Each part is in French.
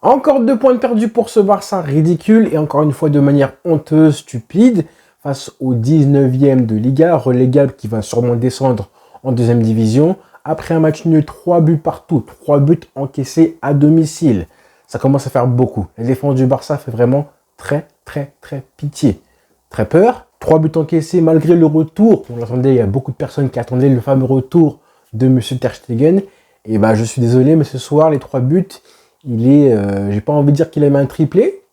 Encore 2 points de perdus pour ce Barça ridicule et encore une fois de manière honteuse, stupide, face au 19e de Liga, relégable qui va sûrement descendre en deuxième division. Après un match nul, 3 buts partout, 3 buts encaissés à domicile. Ça commence à faire beaucoup. La défense du Barça fait vraiment très pitié. Très peur. 3 buts encaissés malgré le retour. On l'attendait, il y a beaucoup de personnes qui attendaient le fameux retour de M. Ter Stegen. Et je suis désolé, mais ce soir, les 3 buts, j'ai pas envie de dire qu'il a mis un triplé.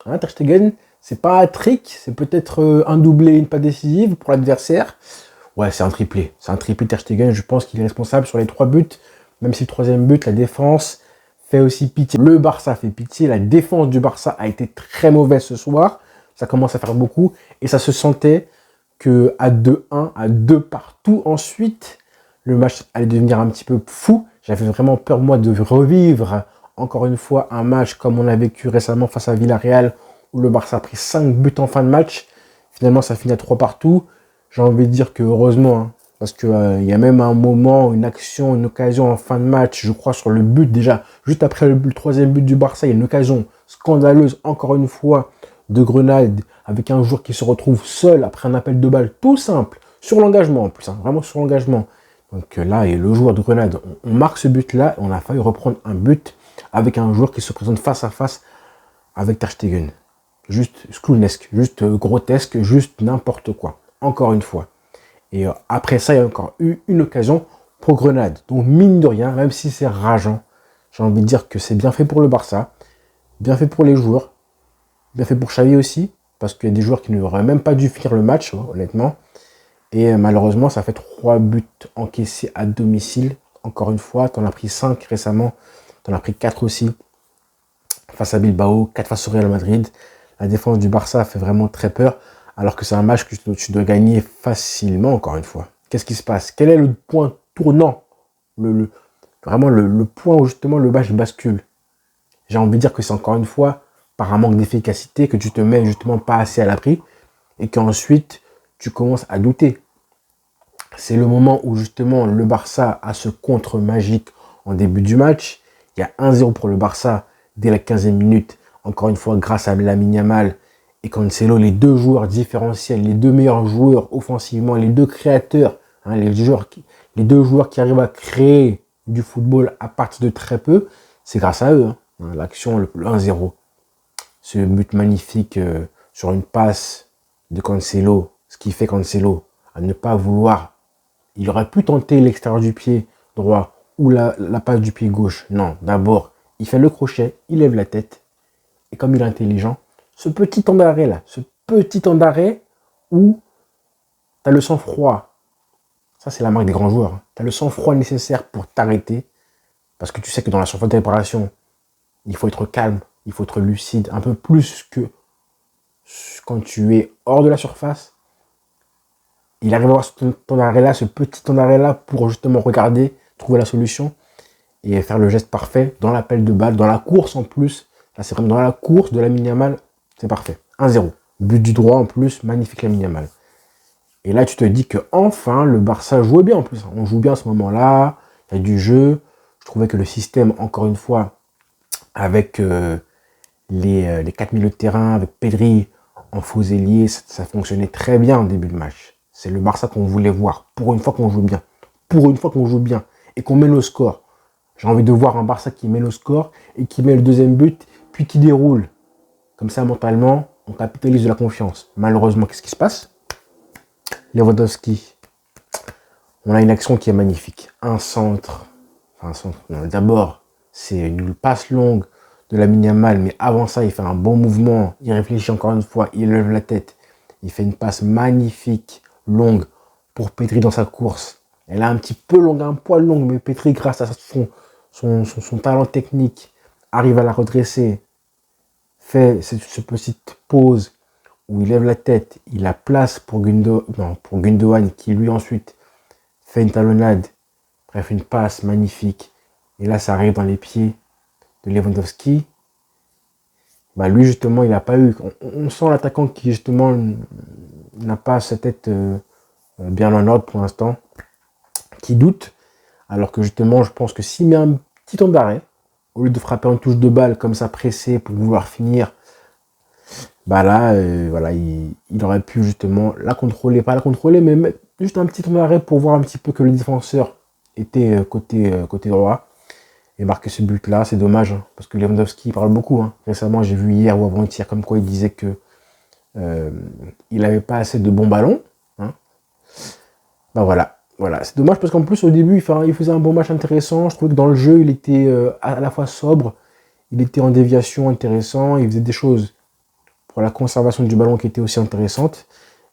Hein, Ter Stegen, c'est pas un trick, c'est peut-être un doublé, une passe décisive pour l'adversaire. Ouais, c'est un triplé. C'est un triplé Ter Stegen. Je pense qu'il est responsable sur les 3 buts. Même si le 3e but, la défense fait aussi pitié. Le Barça fait pitié. La défense du Barça a été très mauvaise ce soir. Ça commence à faire beaucoup. Et ça se sentait qu'à 2-1, à 2 partout ensuite, le match allait devenir un petit peu fou. J'avais vraiment peur, moi, de revivre encore une fois un match comme on l'a vécu récemment face à Villarreal, où le Barça a pris 5 buts en fin de match. Finalement, ça finit à 3 partout. J'ai envie de dire que heureusement, hein, parce qu'il y a même un moment, une action, une occasion en fin de match, je crois sur le but déjà, juste après le 3e but du Barça, il y a une occasion scandaleuse, encore une fois, de Grenade, avec un joueur qui se retrouve seul après un appel de balle tout simple, sur l'engagement en plus, hein, vraiment sur l'engagement. Donc là, et le joueur de Grenade, on marque ce but-là, on a failli reprendre un but avec un joueur qui se présente face à face avec Ter Stegen. Juste clownesque, juste grotesque, juste n'importe quoi. Encore une fois. Et après ça, il y a encore eu une occasion pour Grenade. Donc mine de rien, même si c'est rageant, j'ai envie de dire que c'est bien fait pour le Barça, bien fait pour les joueurs, bien fait pour Xavi aussi, parce qu'il y a des joueurs qui n'auraient même pas dû finir le match, honnêtement. Et malheureusement, ça fait 3 buts encaissés à domicile. Encore une fois, tu en as pris 5 récemment, tu en as pris 4 aussi face à Bilbao, 4 face au Real Madrid. La défense du Barça fait vraiment très peur, alors que c'est un match que tu dois gagner facilement, encore une fois. Qu'est-ce qui se passe? Quel est le point tournant? Vraiment le point où justement le match bascule. J'ai envie de dire que c'est encore une fois par un manque d'efficacité que tu te mets justement pas assez à l'abri et qu'ensuite tu commences à douter. C'est le moment où justement le Barça a ce contre magique en début du match. Il y a 1-0 pour le Barça dès la 15e minute. Encore une fois, grâce à Lamine Yamal et Cancelo, les deux joueurs différentiels, les deux meilleurs joueurs offensivement, les deux créateurs, hein, les deux joueurs qui arrivent à créer du football à partir de très peu, c'est grâce à eux. Hein, l'action, le 1-0. Ce but magnifique sur une passe de Cancelo, ce qui fait Cancelo à ne pas vouloir. Il aurait pu tenter l'extérieur du pied droit ou la passe du pied gauche. Non, d'abord, il fait le crochet, il lève la tête. Et comme il est intelligent, ce petit temps d'arrêt là, ce petit temps d'arrêt où tu as le sang-froid. Ça, c'est la marque des grands joueurs. Tu as le sang-froid nécessaire pour t'arrêter. Parce que tu sais que dans la surface de réparation, il faut être calme, il faut être lucide, un peu plus que quand tu es hors de la surface. Il arrive à avoir ce temps d'arrêt-là, ce petit temps d'arrêt-là pour justement regarder, trouver la solution et faire le geste parfait dans l'appel de balle, dans la course en plus. Là, c'est vraiment dans la course de Lamine Yamal, c'est parfait. 1-0. But du droit en plus, magnifique Lamine Yamal. Et là, tu te dis que enfin le Barça jouait bien en plus. On joue bien à ce moment-là, il y a du jeu. Je trouvais que le système, encore une fois, avec les 4 milieux de terrain, avec Pedri en faux ailier, ça fonctionnait très bien en début de match. C'est le Barça qu'on voulait voir. Pour une fois qu'on joue bien. Pour une fois qu'on joue bien. Et qu'on mène au score. J'ai envie de voir un Barça qui mène au score et qui met le deuxième but, puis qui déroule. Comme ça, mentalement, on capitalise de la confiance. Malheureusement, qu'est-ce qui se passe? Lewandowski. On a une action qui est magnifique. Un centre. Enfin, un centre. D'abord, c'est une passe longue de Lamine Yamal, mais avant ça, il fait un bon mouvement. Il réfléchit encore une fois. Il lève la tête. Il fait une passe magnifique, longue, pour Pedri dans sa course. Elle est un petit peu longue, un poil longue, mais Pedri, grâce à son talent technique, arrive à la redresser, fait cette petite pause où il lève la tête, il la place pour Gundogan, qui lui ensuite fait une talonnade, bref, une passe magnifique. Et là, ça arrive dans les pieds de Lewandowski. Lui, justement, il n'a pas eu. On sent l'attaquant qui, justement, n'a pas sa tête bien en ordre pour l'instant, qui doute. Alors que, justement, je pense que s'il met un petit temps d'arrêt, au lieu de frapper en touche de balle comme ça pressé pour vouloir finir, bah là, voilà, il aurait pu justement la contrôler, pas la contrôler, mais mettre juste un petit temps d'arrêt pour voir un petit peu que le défenseur était côté droit et marquer ce but-là. C'est dommage, hein, parce que Lewandowski parle beaucoup. Hein. Récemment, j'ai vu hier ou avant-hier comme quoi il disait que il n'avait pas assez de bons ballons. Hein. Bah voilà, c'est dommage parce qu'en plus au début il faisait un bon match intéressant. Je trouvais que dans le jeu il était à la fois sobre, il était en déviation intéressant, il faisait des choses pour la conservation du ballon qui était aussi intéressante.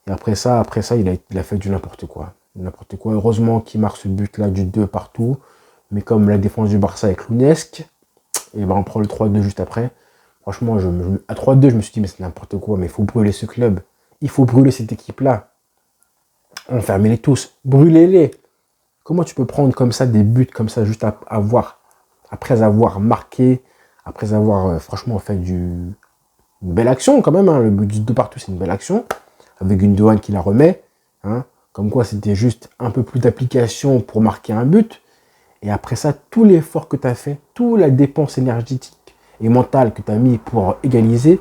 Et après ça il a fait du n'importe quoi. N'importe quoi. Heureusement qu'il marque ce but là du 2 partout. Mais comme la défense du Barça est clownesque, et ben on prend le 3-2 juste après. Franchement, à 3-2, je me suis dit, mais c'est n'importe quoi, mais il faut brûler ce club. Il faut brûler cette équipe-là. Enfermez-les tous. Brûlez-les. Comment tu peux prendre comme ça des buts comme ça, juste après avoir marqué, après avoir franchement fait une belle action quand même. Hein, le but du 2 partout, c'est une belle action. Avec Gundogan qui la remet. Hein, comme quoi, c'était juste un peu plus d'application pour marquer un but. Et après ça, tout l'effort que tu as fait, toute la dépense énergétique et mentale que tu as mis pour égaliser,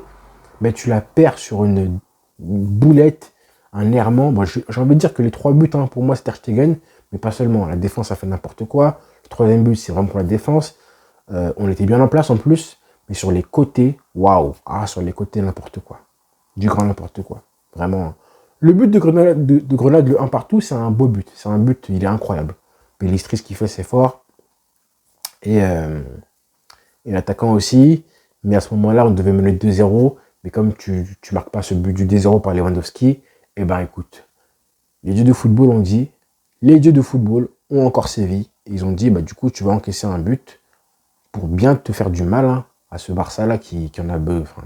ben, tu la perds sur une boulette, un errement. Bon, j'ai envie de dire que les 3 buts, hein, pour moi, c'est Ter Stegen, mais pas seulement. La défense a fait n'importe quoi. Le 3e but, c'est vraiment pour la défense. On était bien en place en plus, mais sur les côtés, waouh, sur les côtés, n'importe quoi. Du grand n'importe quoi. Vraiment. Le but de Grenade, le 1 partout, c'est un beau but. C'est un but, il est incroyable. Pellistri, ce qu'il fait, c'est fort. Et l'attaquant aussi. Mais à ce moment-là, on devait mener 2-0. Mais comme tu marques pas ce but du 2-0 par Lewandowski, eh ben écoute, les dieux de football ont dit, les dieux de football ont encore sévi. Et ils ont dit, bah du coup, tu vas encaisser un but pour bien te faire du mal hein, à ce Barça-là qui en a besoin. Enfin,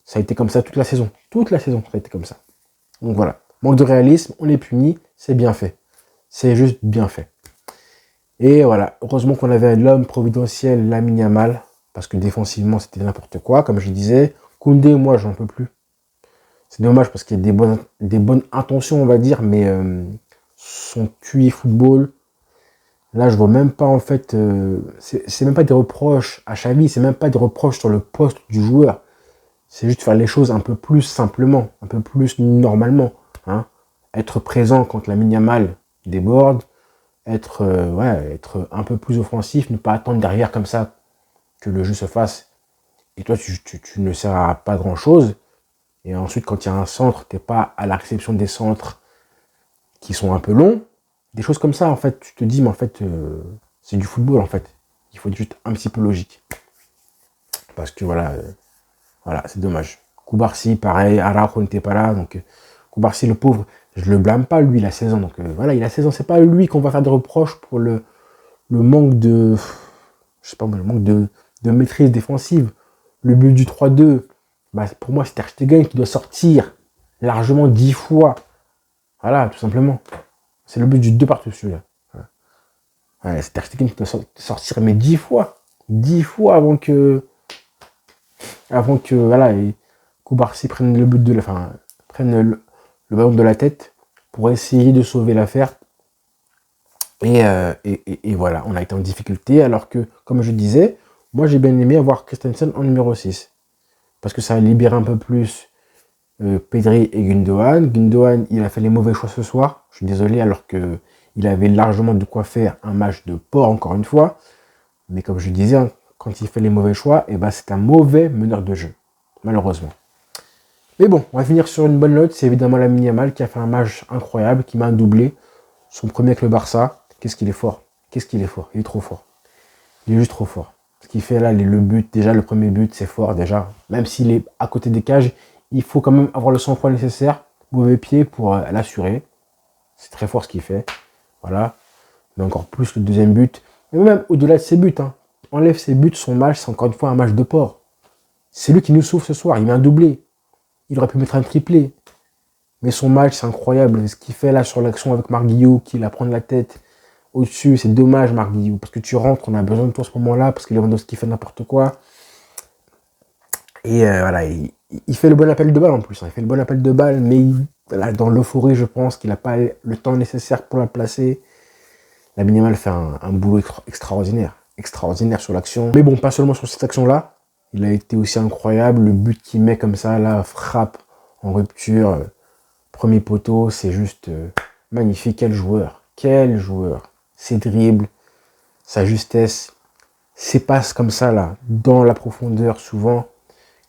ça a été comme ça toute la saison. Toute la saison, ça a été comme ça. Donc voilà. Manque de réalisme, on est puni, c'est bien fait. C'est juste bien fait. Et voilà, heureusement qu'on avait l'homme providentiel, Lamine Yamal, parce que défensivement, c'était n'importe quoi, comme je disais. Koundé, moi, j'en peux plus. C'est dommage parce qu'il y a des bonnes intentions, on va dire, mais son QI football, là, je vois même pas, en fait, c'est même pas des reproches à Xavi, c'est même pas des reproches sur le poste du joueur. C'est juste faire les choses un peu plus simplement, un peu plus normalement. Hein. Être présent quand Lamine Yamal déborde, être un peu plus offensif, ne pas attendre derrière comme ça que le jeu se fasse. Et toi, tu ne sers à pas grand-chose. Et ensuite, quand il y a un centre, tu n'es pas à la réception des centres qui sont un peu longs. Des choses comme ça, en fait, tu te dis, mais en fait, c'est du football, en fait. Il faut être juste un petit peu logique. Parce que voilà, c'est dommage. Koubarsi, pareil, Araujo n'était pas là, donc Koubarsi, le pauvre, je le blâme pas, lui, il a 16 ans, donc voilà, il a 16 ans, c'est pas lui qu'on va faire des reproches pour le manque de, je sais pas moi, le manque de maîtrise défensive. Le but du 3-2, bah, pour moi, c'est Ter Stegen qui doit sortir largement 10 fois. Voilà, tout simplement. C'est le but du 2 partout, celui-là. Voilà. Ouais, c'est Ter Stegen qui doit sortir, mais 10 fois. 10 fois avant que voilà, et Koubarsi prenne le but de prenne le ballon de la tête pour essayer de sauver l'affaire. Et voilà, on a été en difficulté, alors que, comme je disais, moi j'ai bien aimé avoir Christensen en numéro 6. Parce que ça a libéré un peu plus Pedri et Gundogan. Gundogan, il a fait les mauvais choix ce soir, je suis désolé, alors qu'il avait largement de quoi faire un match de porc, encore une fois. Mais comme je disais, hein, quand il fait les mauvais choix, et ben c'est un mauvais meneur de jeu, malheureusement. Mais bon, on va finir sur une bonne note. C'est évidemment Lamine Yamal qui a fait un match incroyable, qui m'a un doublé. Son premier avec le Barça. Qu'est-ce qu'il est fort. Qu'est-ce qu'il est fort. Il est trop fort. Il est juste trop fort. Ce qu'il fait là, le but, déjà le premier but, c'est fort déjà. Même s'il est à côté des cages, il faut quand même avoir le sang-froid nécessaire, mauvais pied pour l'assurer. C'est très fort ce qu'il fait. Voilà. Mais encore plus le deuxième but. Mais même au-delà de ses buts, hein, enlève ses buts, son match, c'est encore une fois un match de porc. C'est lui qui nous sauve ce soir. Il met un doublé. Il aurait pu mettre un triplé. Mais son match, c'est incroyable. Ce qu'il fait là sur l'action avec Marc Guillou, qui la prend de la tête au-dessus, c'est dommage, Marc Guillou. Parce que tu rentres, on a besoin de toi à ce moment-là, parce que Lewandowski fait n'importe quoi. Et voilà, il fait le bon appel de balle en plus. Hein. Il fait le bon appel de balle, mais voilà, dans l'euphorie, je pense qu'il n'a pas le temps nécessaire pour la placer. Lamine Yamal fait un boulot extraordinaire. extraordinaire sur l'action. Mais bon, pas seulement sur cette action-là. Il a été aussi incroyable. Le but qu'il met comme ça, là, frappe en rupture. Premier poteau, c'est juste magnifique. Quel joueur. Quel joueur. Ses dribbles, sa justesse, ses passes comme ça, là, dans la profondeur, souvent,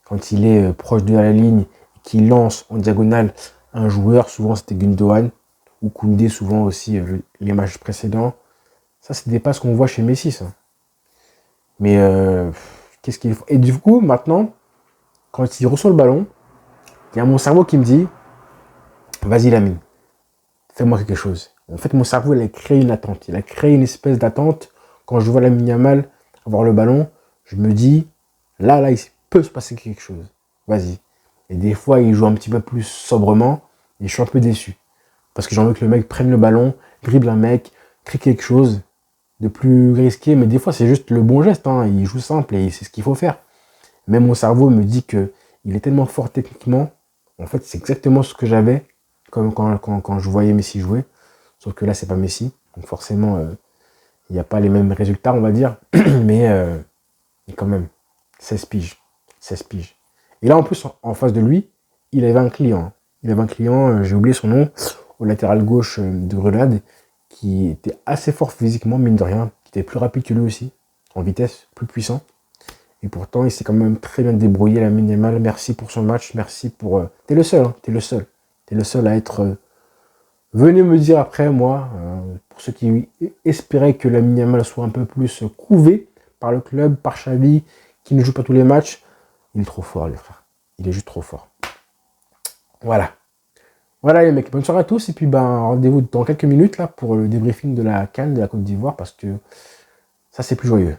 quand il est proche de la ligne, qu'il lance en diagonale un joueur, souvent c'était Gundogan, ou Koundé, souvent aussi, les matchs précédents. Ça, c'est des passes qu'on voit chez Messi, ça. Mais qu'est-ce qu'il faut. Et du coup, maintenant, quand il reçoit le ballon, il y a mon cerveau qui me dit, vas-y Lamine, fais-moi quelque chose. En fait, mon cerveau, il a créé une attente. Il a créé une espèce d'attente. Quand je vois Lamine Yamal avoir le ballon, je me dis, là, il peut se passer quelque chose. Vas-y. Et des fois, il joue un petit peu plus sobrement. Et je suis un peu déçu. Parce que j'ai envie que le mec prenne le ballon, dribble un mec, crée quelque chose de plus risqué. Mais des fois, c'est juste le bon geste. Hein. Il joue simple et c'est ce qu'il faut faire. Mais mon cerveau me dit que il est tellement fort techniquement. En fait, c'est exactement ce que j'avais comme quand je voyais Messi jouer. Sauf que là, c'est pas Messi. Donc forcément, il n'y a pas les mêmes résultats, on va dire. mais quand même, 16 piges. 16 piges. Et là, en plus, en face de lui, il avait un client. Il avait un client, j'ai oublié son nom, au latéral gauche de Grenade, qui était assez fort physiquement, mine de rien, qui était plus rapide que lui aussi, en vitesse, plus puissant. Et pourtant, il s'est quand même très bien débrouillé, Lamine Yamal. Merci pour son match, merci pour... T'es le seul, hein, t'es le seul. T'es le seul à être... Venez me dire après, moi, pour ceux qui espéraient que Lamine Yamal soit un peu plus couvé par le club, par Xavi, qui ne joue pas tous les matchs, il est trop fort, les frères. Il est juste trop fort. Voilà. Voilà les mecs, bonne soirée à tous. Et puis rendez-vous dans quelques minutes là pour le débriefing de la CAN de la Côte d'Ivoire parce que ça c'est plus joyeux.